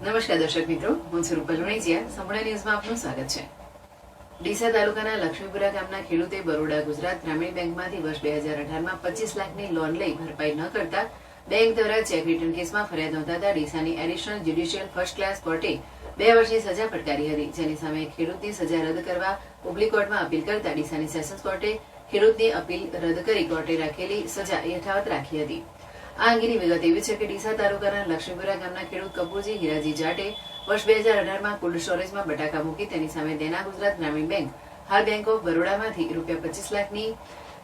નમસ્કાર દર્શક મિત્રો, હું છું રૂપલ વણેજિયા. સંપૂર્ણ ન્યૂઝમાં આપનું સ્વાગત છે. ડીસા તાલુકાના લક્ષ્મીપુરા ગામના ખેડૂતે બરોડા ગુજરાત ગ્રામીણ બેંકમાંથી વર્ષ 2018માં 25 લાખની લોન લઈ ભરપાઈ ન કરતા બેંક દ્વારા ચેક રિટર્ન કેસમાં ફરિયાદ નોંધાતા ડીસાની એડિશનલ જ્યુડિશિયલ ફર્સ્ટ ક્લાસ કોર્ટે 2 વર્ષની સજા ફટકારી હતી, જેની સામે ખેડૂતની સજા રદ કરવા ઉપલી કોર્ટમાં અપીલ કરતા ડીસાની સેશન્સ કોર્ટે ખેડૂતની અપીલ રદ કરી કોર્ટે રાખેલી સજા યથાવત રાખી હતી. આ અંગેની વિગત એવી છે કે ડીસા તાલુકાના લક્ષ્મીપુરા ગામના ખેડૂત કપૂરજી હીરાજી જાટે વર્ષ 2018માં કોલ્ડ સ્ટોરેજમાં બટાકા મૂકી તેની સામે દેના ગુજરાત ગ્રામીણ બેંક હાલ બેંક ઓફ બરોડામાંથી રૂપિયા 25 લાખની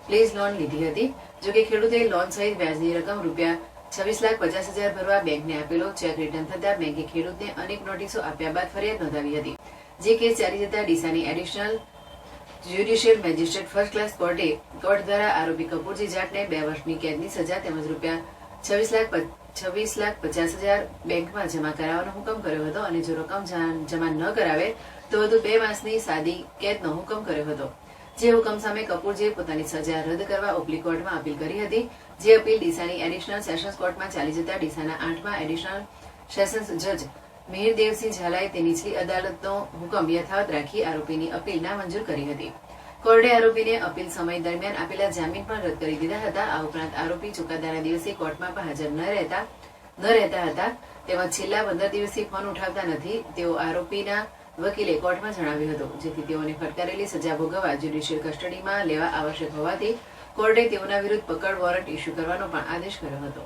પ્લેઝ લોન લીધી હતી. જોકે ખેડૂતે લોન સહિત વ્યાજની રકમ રૂપિયા 26,50,000 ભરવા બેંકને આપેલો ચેક રિટર્ન થતા બેંકે ખેડૂતને અનેક નોટિસો આપ્યા બાદ ફરિયાદ નોંધાવી હતી. જે કેસ ચાલી જતા ડીસાની additional judicial magistrate first class court દ્વારા આરોપી કપૂરજી જાટને 2 વર્ષની કેદની સજા તેમજ રૂપિયા 26,50,000 બેંકમાં જમા કરાવવાનો હુકમ કર્યો હતો અને જો રકમ જમા ન કરાવે તો વધુ 2 માસની સાદી કેદનો હુકમ કર્યો હતો. જે હુકમ સામે કપૂરજીએ પોતાની સજા રદ કરવા ઉપલી કોર્ટમાં અપીલ કરી હતી. જે અપીલ ડીસાની એડિશનલ સેશન્સ કોર્ટમાં ચાલી જતા ડીસાના 8મા એડિશનલ સેશન્સ જજ મિહિરદેવસિંહ ઝાલાએ તે નીચલી અદાલતનો હુકમ યથાવત રાખી આરોપીની અપીલ નામંજૂર કરી હતી. કોર્ટે આરોપીને અપીલ સમય દરમિયાન આપેલા જામીન પણ રદ કરી દીધા હતા. આ ઉપરાંત આરોપી ચુકાદાના દિવસે કોર્ટમાં પણ હાજર ન રહેતા હતા તેમજ છેલ્લા 15 દિવસથી ફોન ઉઠાવતા નથી તેઓ આરોપીના વકીલે કોર્ટમાં જણાવ્યું હતું, જેથી તેઓને ફટકારેલી સજા ભોગવવા જ્યુડિશિયલ કસ્ટડીમાં લેવા આવશ્યક હોવાથી કોર્ટે તેઓના વિરુદ્ધ પકડ વોરંટ ઇસ્યુ કરવાનો પણ આદેશ કર્યો હતો.